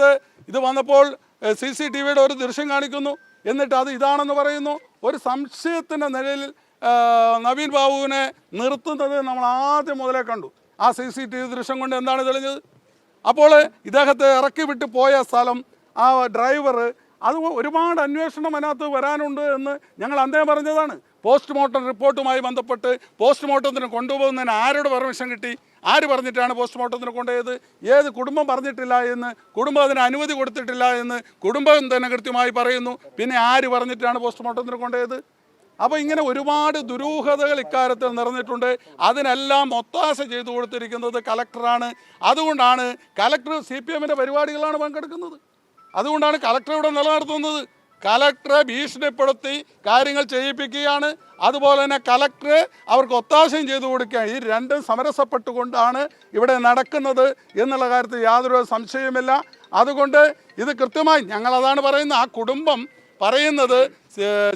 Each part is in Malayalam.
ഇത് വന്നപ്പോൾ CCTVയുടെ ഒരു ദൃശ്യം കാണിക്കുന്നു, എന്നിട്ട് അത് ഇതാണെന്ന് പറയുന്നു. ഒരു സംശയത്തിൻ്റെ നിലയിൽ നവീൻ ബാബുവിനെ നിർത്തുന്നത് നമ്മൾ ആദ്യം മുതലേ കണ്ടു. ആ CCTV ദൃശ്യം കൊണ്ട് എന്താണ് തെളിഞ്ഞത്? അപ്പോൾ ഇദ്ദേഹത്തെ ഇറക്കി വിട്ട് പോയ സ്ഥലം, ആ ഡ്രൈവർ, അത് ഒരുപാട് അന്വേഷണം അതിനകത്ത് വരാനുണ്ട് എന്ന് ഞങ്ങൾ അന്നേ പറഞ്ഞതാണ്. പോസ്റ്റ്മോർട്ടം റിപ്പോർട്ടുമായി ബന്ധപ്പെട്ട് പോസ്റ്റ്മോർട്ടത്തിന് കൊണ്ടുപോകുന്നതിന് ആരോട് പെർമിഷൻ കിട്ടി? ആര് പറഞ്ഞിട്ടാണ് പോസ്റ്റ്മോർട്ടത്തിന് കൊണ്ടുപോയത്? ഏത് കുടുംബം പറഞ്ഞിട്ടില്ല എന്ന്, കുടുംബം അതിന് അനുമതി കൊടുത്തിട്ടില്ല എന്ന് കുടുംബം തന്നെ കൃത്യമായി പറയുന്നു. പിന്നെ ആര് പറഞ്ഞിട്ടാണ് പോസ്റ്റ്മോർട്ടത്തിന് കൊണ്ടുപോയത്? അപ്പോൾ ഇങ്ങനെ ഒരുപാട് ദുരൂഹതകൾ ഇക്കാര്യത്തിൽ നിറഞ്ഞിട്ടുണ്ട്. അതിനെല്ലാം ഒത്താശ ചെയ്തു കൊടുത്തിരിക്കുന്നത് കലക്ടറാണ്. അതുകൊണ്ടാണ് കലക്ടർ CPMൻ്റെ പരിപാടികളാണ് പങ്കെടുക്കുന്നത്. അതുകൊണ്ടാണ് കലക്ടർ ഇവിടെ നിലനിർത്തുന്നത്. കലക്ടറെ ഭീഷണിപ്പെടുത്തി കാര്യങ്ങൾ ചെയ്യിപ്പിക്കുകയാണ്. അതുപോലെ തന്നെ കലക്ടർ അവർക്ക് ഒത്താശയും ചെയ്തു കൊടുക്കുകയാണ്. ഈ രണ്ടും സമരസപ്പെട്ടുകൊണ്ടാണ് ഇവിടെ നടക്കുന്നത് എന്നുള്ള കാര്യത്തിൽ യാതൊരു സംശയവുമില്ല. അതുകൊണ്ട് ഇത് കൃത്യമായി ഞങ്ങളതാണ് പറയുന്നത്. ആ കുടുംബം പറയുന്നത്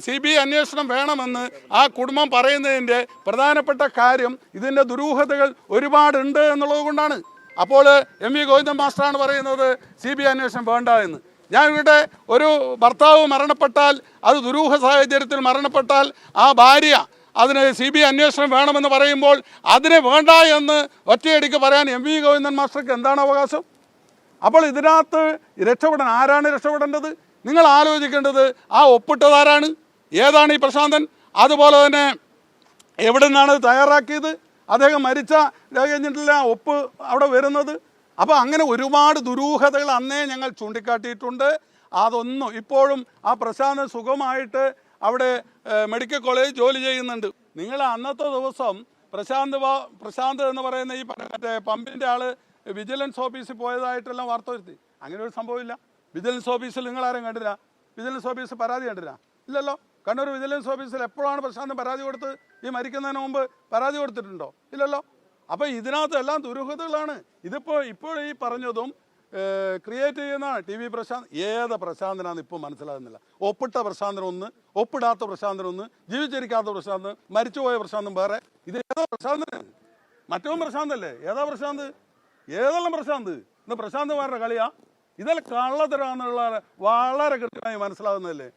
CBI അന്വേഷണം വേണമെന്ന് ആ കുടുംബം പറയുന്നതിൻ്റെ പ്രധാനപ്പെട്ട കാര്യം ഇതിൻ്റെ ദുരൂഹതകൾ ഒരുപാടുണ്ട് എന്നുള്ളത് കൊണ്ടാണ്. അപ്പോൾ MV ഗോവിന്ദൻ മാസ്റ്ററാണ് പറയുന്നത് CBI അന്വേഷണം വേണ്ട എന്ന്. ഞാൻ ഇവിടെ ഒരു ഭർത്താവ് മരണപ്പെട്ടാൽ, അത് ദുരൂഹ സാഹചര്യത്തിൽ മരണപ്പെട്ടാൽ, ആ ഭാര്യ അതിന് CBI അന്വേഷണം വേണമെന്ന് പറയുമ്പോൾ അതിനെ വേണ്ട എന്ന് ഒറ്റയടിക്ക് പറയാൻ MV ഗോവിന്ദൻ മാസ്റ്റർക്ക് എന്താണ് അവകാശം? അപ്പോൾ ഇതിനകത്ത് രക്ഷപ്പെടാൻ ആരാണ് രക്ഷപ്പെടേണ്ടത്? നിങ്ങൾ ആലോചിക്കേണ്ടത് ആ ഒപ്പിട്ടതാരാണ്? ഏതാണ് ഈ പ്രശാന്തൻ? അതുപോലെ തന്നെ എവിടെ നിന്നാണ് തയ്യാറാക്കിയത്? അദ്ദേഹം മരിച്ച കഴിഞ്ഞിട്ടില്ല ഒപ്പ് അവിടെ വരുന്നത്. അപ്പോൾ അങ്ങനെ ഒരുപാട് ദുരൂഹതകൾ അന്നേ ഞങ്ങൾ ചൂണ്ടിക്കാട്ടിയിട്ടുണ്ട്. അതൊന്നും ഇപ്പോഴും ആ പ്രശാന്തൻ സുഖമായിട്ട് അവിടെ മെഡിക്കൽ കോളേജ് ജോലി ചെയ്യുന്നുണ്ട്. നിങ്ങൾ അന്നത്തെ ദിവസം പ്രശാന്ത് എന്ന് പറയുന്ന ഈ മറ്റേ പമ്പിൻ്റെ ആൾ വിജിലൻസ് ഓഫീസിൽ പോയതായിട്ടെല്ലാം വാർത്ത വരുത്തി. അങ്ങനെ ഒരു സംഭവമില്ല. വിജിലൻസ് ഓഫീസിൽ നിങ്ങളാരും കണ്ടില്ല? വിജിലൻസ് ഓഫീസിൽ പരാതി കണ്ടില്ല? ഇല്ലല്ലോ. കണ്ണൂർ വിജിലൻസ് ഓഫീസിൽ എപ്പോഴാണ് പ്രശാന്തൻ പരാതി കൊടുത്ത്? ഈ മരിക്കുന്നതിന് മുമ്പ് പരാതി കൊടുത്തിട്ടുണ്ടോ? ഇല്ലല്ലോ. അപ്പോൾ ഇതിനകത്ത് എല്ലാം ദുരൂഹതകളാണ്. ഇപ്പോൾ ഈ പറഞ്ഞതും ക്രിയേറ്റ് ചെയ്യുന്നതാണ്. TV പ്രശാന്ത്. ഏത് പ്രശാന്തനാണെന്ന് ഇപ്പോൾ മനസ്സിലാകുന്നില്ല. ഒപ്പിട്ട പ്രശാന്തനൊന്ന്, ഒപ്പിടാത്ത പ്രശാന്തനൊന്ന്, ജീവിച്ചിരിക്കാത്ത പ്രശാന്തൻ, മരിച്ചുപോയ പ്രശാന്തൻ വേറെ. ഇത് ഏതാ പ്രശാന്തന്? മറ്റവും പ്രശാന്തല്ലേ? ഏതാ പ്രശാന്ത്? ഏതെല്ലാം പ്രശാന്ത്? ഇന്ന് പ്രശാന്ത് വേറെ കളിയാ? ഇതെല്ലാം കള്ളത്തരാന്നുള്ള വളരെ കൃത്യമായി മനസ്സിലാകുന്നതല്ലേ?